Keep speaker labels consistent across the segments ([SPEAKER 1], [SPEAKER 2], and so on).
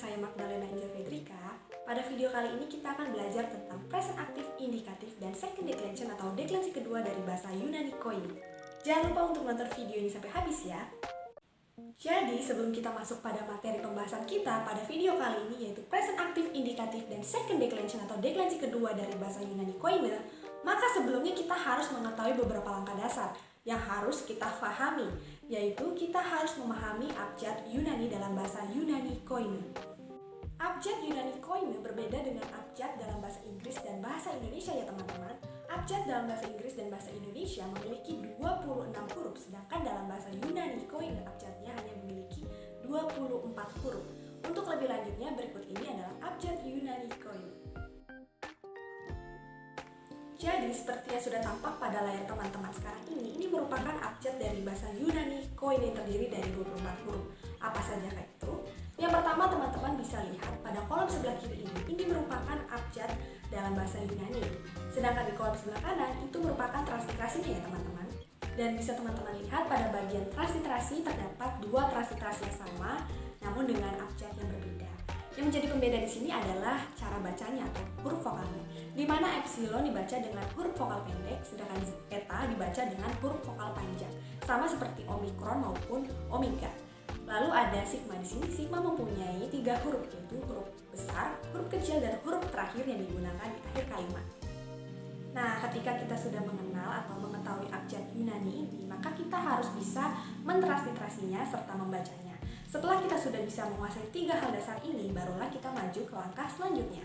[SPEAKER 1] saya Magdalena Angel Fedrika. Pada video kali ini kita akan belajar tentang present active indikatif dan second declension atau deklensi kedua dari bahasa Yunani Koine. Jangan lupa untuk nonton video ini sampai habis ya. Jadi sebelum kita masuk pada materi pembahasan kita pada video kali ini yaitu present active indikatif dan second declension atau deklensi kedua dari bahasa Yunani Koine, maka sebelumnya kita harus mengetahui beberapa langkah dasar yang harus kita pahami, yaitu kita harus memahami abjad Yunani dalam bahasa Yunani Koine. Abjad Yunani Koine berbeda dengan abjad dalam bahasa Inggris dan bahasa Indonesia ya teman-teman. Abjad dalam bahasa Inggris dan bahasa Indonesia memiliki 26 huruf, sedangkan dalam bahasa Yunani Koine abjadnya hanya memiliki 24 huruf. Untuk lebih lanjutnya berikut ini adalah abjad Yunani Koine. Jadi seperti yang sudah tampak pada layar teman-teman sekarang ini merupakan abjad dari bahasa Yunani Koine yang terdiri dari 24 huruf. Apa saja itu? Yang pertama teman-teman bisa lihat pada kolom sebelah kiri ini merupakan abjad dalam bahasa Yunani. Sedangkan di kolom sebelah kanan itu merupakan transliterasinya ya teman-teman. Dan bisa teman-teman lihat pada bagian transliterasi terdapat dua transliterasi yang sama namun dengan abjad yang berbeda. Yang menjadi pembeda di sini adalah cara bacanya atau huruf vokalnya, di mana epsilon dibaca dengan huruf vokal pendek, sedangkan eta dibaca dengan huruf vokal panjang, sama seperti omikron maupun omega. Lalu ada sigma di sini. Sigma mempunyai 3 huruf, yaitu huruf besar, huruf kecil, dan huruf terakhir yang digunakan di akhir kalimat. Nah, ketika kita sudah mengenal atau mengetahui abjad Yunani ini, maka kita harus bisa mentransliterasinya serta membacanya. Setelah kita sudah bisa menguasai 3 hal dasar ini, barulah kita maju ke langkah selanjutnya.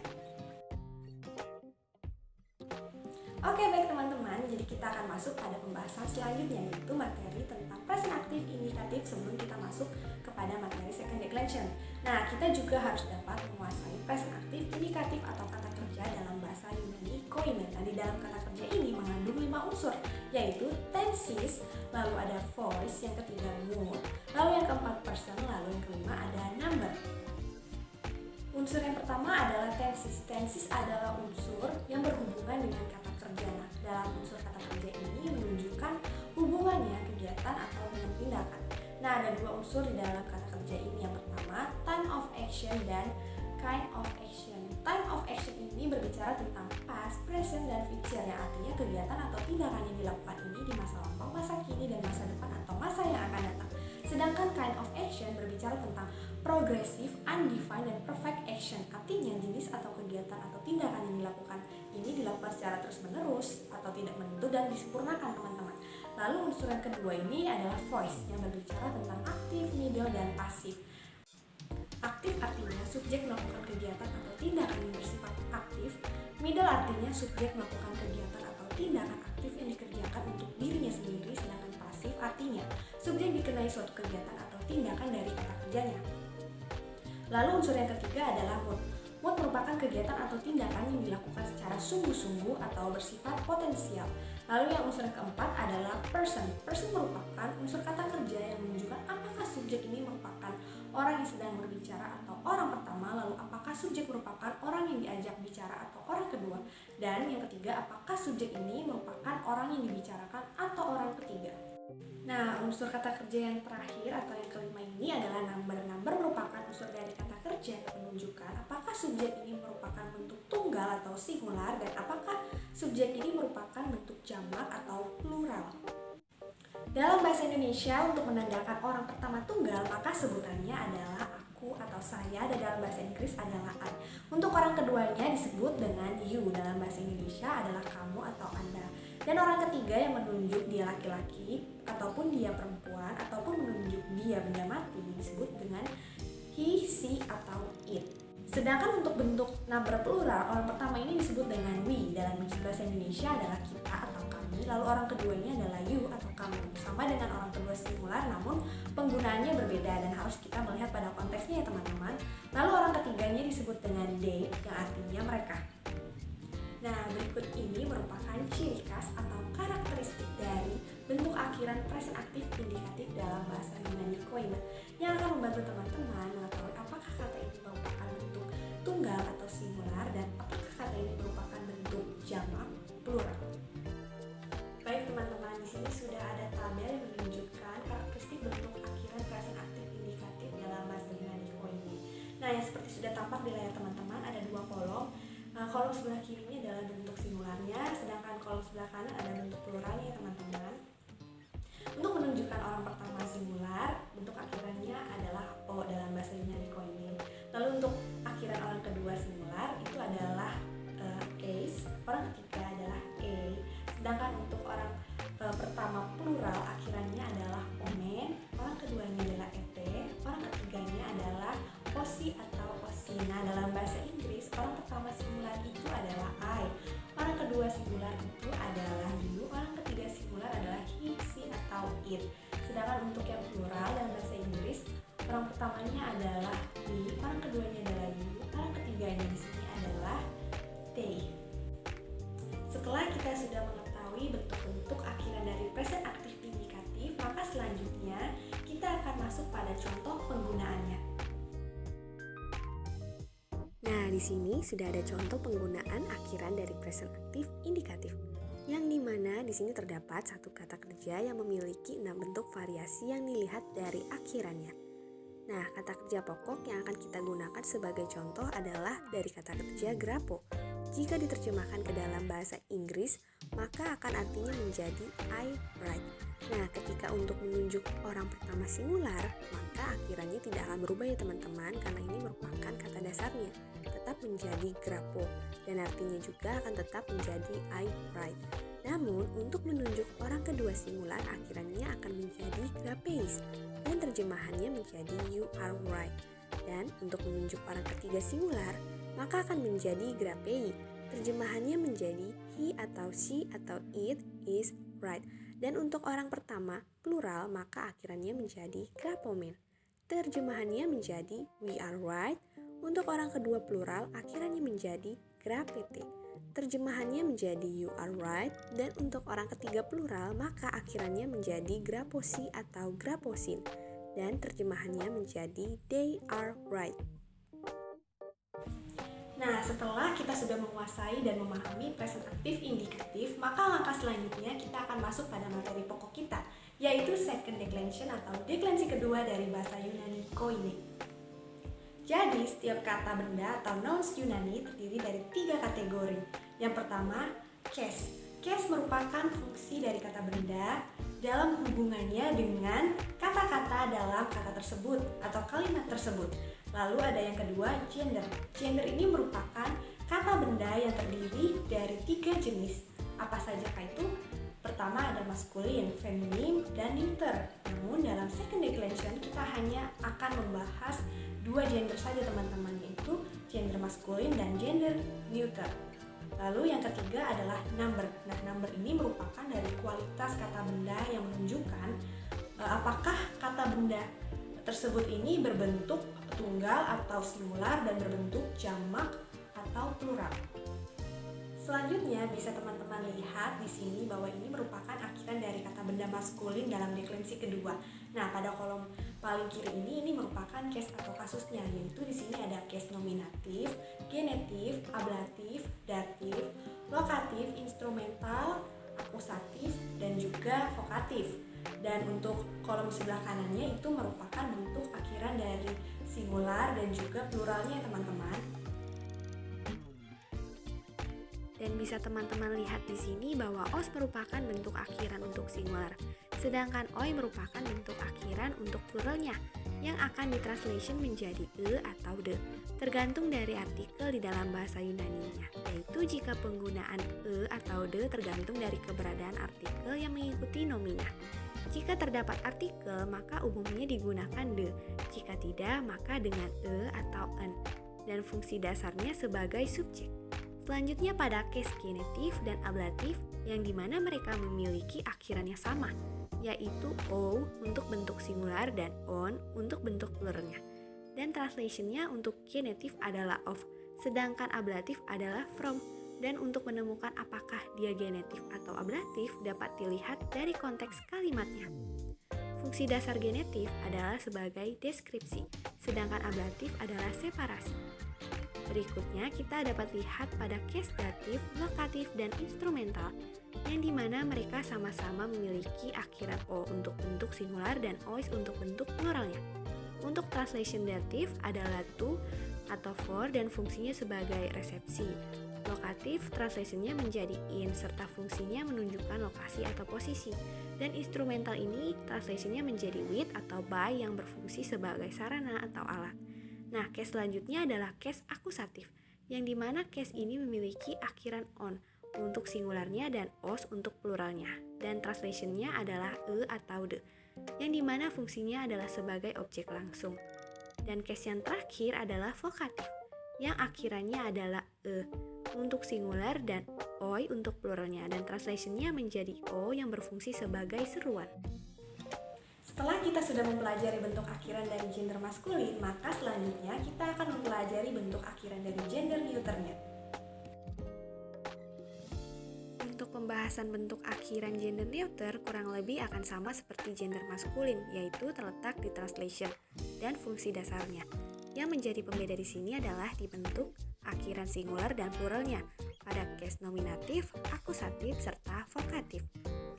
[SPEAKER 1] Oke baik teman-teman, jadi kita akan masuk pada pembahasan selanjutnya, yaitu materi tentang present active indikatif sebelum kita masuk kepada materi second declension. Nah, kita juga harus dapat menguasai present active indikatif atau kata kerja dalam bahasa Yunani Koine. Nah, di dalam kata kerja ini mengandung 5 unsur, yaitu tenses, lalu ada voice, yang ketiga mood, lalu yang keempat person, lalu yang kelima ada number. Unsur yang pertama adalah tenses. Tenses adalah unsur yang berhubungan dengan kata kerja. Nah, dalam unsur kata kerja ini menunjukkan hubungannya kegiatan atau dengan tindakan. Nah, ada 2 unsur di dalam kata kerja ini. Yang pertama, time of action dan kind of action. Time of action ini berbicara tentang past, present, dan future, yang artinya kegiatan atau tindakan yang dilakukan ini di masa lampau, masa kini, dan masa depan atau masa yang akan datang. Sedangkan kind of action berbicara tentang progressive, undefined, dan perfect action. Artinya jenis atau kegiatan atau tindakan yang dilakukan ini dilakukan secara terus-menerus atau tidak menentu dan disempurnakan teman-teman. Lalu unsur yang kedua ini adalah voice, yang berbicara tentang aktif, middle, dan pasif. Aktif artinya subjek melakukan kegiatan atau tindakan yang bersifat aktif. Middle artinya subjek melakukan kegiatan atau tindakan aktif yang dikerjakan untuk dirinya sendiri. Sedangkan pasif artinya subjek dikenai suatu kegiatan atau tindakan dari kata kerjanya. Lalu unsur yang ketiga adalah mood. Mood merupakan kegiatan atau tindakan yang dilakukan secara sungguh-sungguh atau bersifat potensial. Lalu yang unsur yang keempat adalah person. Person merupakan unsur kata kerja yang menunjukkan apakah subjek ini merupakan orang yang sedang berbicara atau orang pertama, lalu apakah subjek merupakan orang yang diajak bicara atau orang kedua, dan yang ketiga apakah subjek ini merupakan orang yang dibicarakan atau orang ketiga. Nah, unsur kata kerja yang terakhir atau yang kelima ini adalah number. Number merupakan unsur dari kata kerja yang menunjukkan apakah subjek ini merupakan bentuk tunggal atau singular dan apakah subjek ini merupakan bentuk jamak atau plural. Dalam bahasa Indonesia, untuk menandakan orang pertama tunggal, maka sebutannya adalah aku atau saya, dan dalam bahasa Inggris adalah I. Untuk orang keduanya disebut dengan you, dalam bahasa Indonesia adalah kamu atau anda. Dan orang ketiga yang menunjuk dia laki-laki, ataupun dia perempuan, ataupun menunjuk dia benda mati disebut dengan he, she, atau it. Sedangkan untuk bentuk number plural, orang pertama ini disebut dengan we, dalam bahasa Indonesia adalah kita atau kami, lalu orang keduanya adalah you atau kamu. Sama dengan orang kedua singular, namun penggunaannya berbeda dan harus kita melihat pada konteksnya ya teman-teman. Lalu orang ketiganya disebut dengan they, yang artinya mereka. Nah, berikut ini merupakan ciri khas atau karakteristik dari bentuk akhiran present active indikatif dalam bahasa Yunani Koine yang akan membantu teman-teman mengetahui apakah kata ini merupakan bentuk tunggal atau singular dan apakah kata ini merupakan bentuk jamak plural. Baik teman-teman, di sini sudah ada tabel yang menunjukkan karakteristik bentuk akhiran present active indikatif dalam bahasa Yunani Koine. Nah, yang seperti sudah tampak di layar teman-teman, ada dua kolom. Kolom sebelah kirinya adalah bentuk singularnya, sedangkan kolom sebelah kanan ada bentuk pluralnya ya teman-teman. Untuk menunjukkan orang pertama singular, bentuk akhirannya adalah O dalam bahasa Yunani Koine. Lalu untuk akhiran orang kedua singular itu adalah eis, orang ketiga adalah e. Sedangkan untuk orang pertama plural akhirannya adalah omen, orang keduanya adalah et, orang ketiganya adalah osi atau osina. Dalam bahasa Inggris, orang pertama singular itu adalah I, orang kedua singular itu adalah you, orang ketiga singular adalah he, she, atau it. Sedangkan untuk yang plural dalam bahasa Inggris, orang pertamanya adalah we, orang keduanya adalah you, orang ketiganya di sini adalah they. Setelah kita sudah mengetahui bentuk-bentuk akhiran dari present aktif indikatif, maka selanjutnya kita akan masuk pada contoh penggunaannya.
[SPEAKER 2] Nah, di sini sudah ada contoh penggunaan akhiran dari present aktif indikatif, yang dimana di sini terdapat satu kata kerja yang memiliki 6 bentuk variasi yang dilihat dari akhirannya. Nah, kata kerja pokok yang akan kita gunakan sebagai contoh adalah dari kata kerja grapo. Jika diterjemahkan ke dalam bahasa Inggris, maka akan artinya menjadi I write. Nah, ketika untuk menunjuk orang pertama singular, maka akhirannya tidak akan berubah ya teman-teman, karena ini merupakan kata dasarnya, tetap menjadi grapo, dan artinya juga akan tetap menjadi I write. Namun, untuk menunjuk orang kedua singular, akhirannya akan menjadi grapeis, dan terjemahannya menjadi you are right. Dan untuk menunjuk orang ketiga singular, maka akan menjadi grapei, terjemahannya menjadi he atau she atau it is right. Dan untuk orang pertama plural, maka akhirannya menjadi grapomen, terjemahannya menjadi we are right. Untuk orang kedua plural, akhirannya menjadi grapete, terjemahannya menjadi you are right. Dan untuk orang ketiga plural, maka akhirannya menjadi graposi atau graposin, dan terjemahannya menjadi they are right.
[SPEAKER 1] Nah, setelah kita sudah menguasai dan memahami present aktif indikatif, maka langkah selanjutnya kita akan masuk pada materi pokok kita, yaitu second declension atau deklensi kedua dari bahasa Yunani Koine. Jadi, setiap kata benda atau nouns Yunani terdiri dari 3 kategori. Yang pertama, case. Case merupakan fungsi dari kata benda dalam hubungannya dengan kata-kata dalam kata tersebut atau kalimat tersebut. Lalu ada yang kedua, gender. Gender ini merupakan kata benda yang terdiri dari 3 jenis. Apa saja itu? Pertama ada maskulin, feminim, dan neuter. Namun dalam second declension kita hanya akan membahas 2 gender saja teman-teman, yaitu gender maskulin dan gender neuter. Lalu yang ketiga adalah number. Nah, number ini merupakan dari kualitas kata benda yang menunjukkan apakah kata benda tersebut ini berbentuk tunggal atau singular dan berbentuk jamak atau plural. Selanjutnya bisa teman-teman lihat di sini bahwa ini merupakan akhiran dari kata benda maskulin dalam deklensi kedua. Nah, pada kolom paling kiri ini merupakan case atau kasusnya, yaitu di sini ada case nominatif, genetif, ablatif, datif, lokatif, instrumental, akusatif, dan juga vokatif. Dan untuk kolom sebelah kanannya itu merupakan bentuk akhiran dari singular dan juga pluralnya teman-teman.
[SPEAKER 2] Dan bisa teman-teman lihat di sini bahwa os merupakan bentuk akhiran untuk singular, sedangkan oi merupakan bentuk akhiran untuk pluralnya yang akan ditranslation menjadi e atau de, tergantung dari artikel di dalam bahasa Yunani-nya, yaitu jika penggunaan e atau de tergantung dari keberadaan artikel yang mengikuti nomina. Jika terdapat artikel, maka umumnya digunakan de, jika tidak, maka dengan e atau en, dan fungsi dasarnya sebagai subjek. Selanjutnya pada case genetif dan ablatif, yang dimana mereka memiliki akhiran yang sama, yaitu o untuk bentuk singular dan on untuk bentuk pluralnya. Dan translationnya untuk genetif adalah of, sedangkan ablatif adalah from. Dan untuk menemukan apakah dia genetif atau ablatif dapat dilihat dari konteks kalimatnya. Fungsi dasar genetif adalah sebagai deskripsi, sedangkan ablatif adalah separasi. Berikutnya kita dapat lihat pada case datif, lokatif, dan instrumental, yang dimana mereka sama-sama memiliki akhiran o untuk bentuk singular dan ois untuk bentuk pluralnya. Untuk translation dative adalah to atau for dan fungsinya sebagai resepsi. Lokatif translationnya menjadi in serta fungsinya menunjukkan lokasi atau posisi. Dan instrumental ini translationnya menjadi with atau by yang berfungsi sebagai sarana atau alat. Nah, case selanjutnya adalah case akusatif, yang dimana case ini memiliki akhiran on untuk singularnya dan os untuk pluralnya. Dan translationnya adalah atau the, yang dimana fungsinya adalah sebagai objek langsung. Dan case yang terakhir adalah vokatif, yang akhirannya adalah untuk singular dan oi untuk pluralnya, dan translationnya menjadi o yang berfungsi sebagai seruan.
[SPEAKER 1] Setelah kita sudah mempelajari bentuk akhiran dari gender maskulin, maka selanjutnya kita akan mempelajari bentuk akhiran dari gender neuternya.
[SPEAKER 2] Untuk pembahasan bentuk akhiran gender neuter kurang lebih akan sama seperti gender maskulin, yaitu terletak di translation dan fungsi dasarnya. Yang menjadi pembeda di sini adalah di bentuk akhiran singular dan pluralnya pada case nominatif, akusatif, serta vokatif,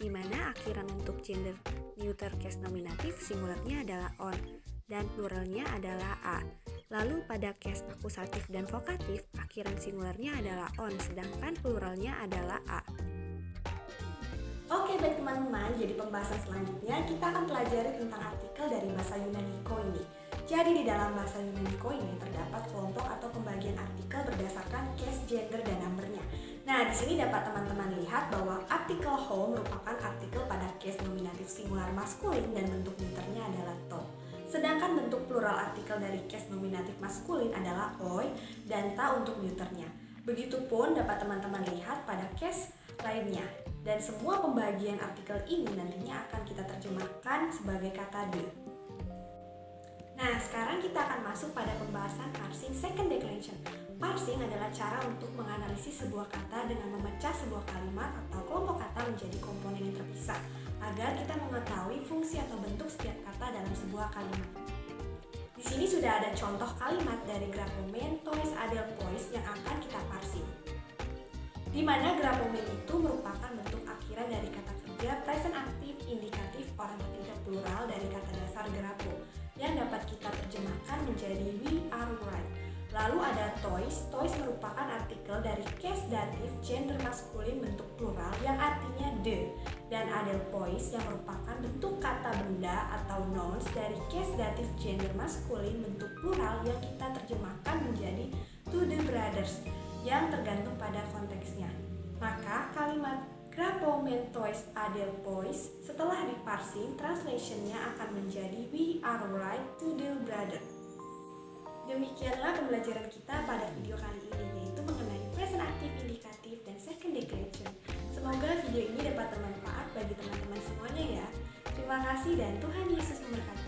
[SPEAKER 2] di mana akhiran untuk gender neuter case nominatif singularnya adalah on dan pluralnya adalah a. Lalu pada case akusatif dan vokatif, akhiran singularnya adalah on sedangkan pluralnya adalah a.
[SPEAKER 1] Oke baik teman-teman, jadi pembahasan selanjutnya kita akan pelajari tentang artikel dari bahasa Yunani Ko ini. Jadi di dalam bahasa Yunani Ko ini terdapat kelompok atau pembagian artikel berdasarkan case, gender, dan numbernya. Nah, di sini dapat teman-teman lihat bahwa artikel ho merupakan artikel pada case nominatif singular maskulin dan bentuk neuternya adalah to. Sedangkan bentuk plural artikel dari case nominatif maskulin adalah oi dan ta untuk neuternya. Begitupun dapat teman-teman lihat pada case lainnya. Dan semua pembagian artikel ini nantinya akan kita terjemahkan sebagai kata the. Nah, sekarang kita akan masuk pada pembahasan parsing second declension. Parsing adalah cara untuk menganalisis sebuah kata dengan memecah sebuah kalimat atau kelompok kata menjadi komponen yang terpisah, agar kita mengetahui fungsi atau bentuk setiap kata dalam sebuah kalimat. Di sini sudah ada contoh kalimat dari grafomen, tois, adelpois yang akan kita parsing. Di mana grafomen itu merupakan bentuk akhiran dari kata kerja present aktif, indikatif, orang ketiga plural dari kata dasar grapo yang dapat kita terjemahkan menjadi we are right. Lalu ada toys. Toys merupakan artikel dari case datif gender maskulin bentuk plural yang artinya the, dan adelpois yang merupakan bentuk kata benda atau nouns dari case datif gender maskulin bentuk plural yang kita terjemahkan menjadi to the brothers yang tergantung pada konteksnya. Maka kalimat grafomen tois adelpois setelah diparsing, translationnya akan menjadi we are right to the brother. Demikianlah pembelajaran kita pada video kali ini, yaitu mengenai present active, indikatif, dan second declension. Semoga video ini dapat bermanfaat bagi teman-teman semuanya ya. Terima kasih dan Tuhan Yesus memberkati.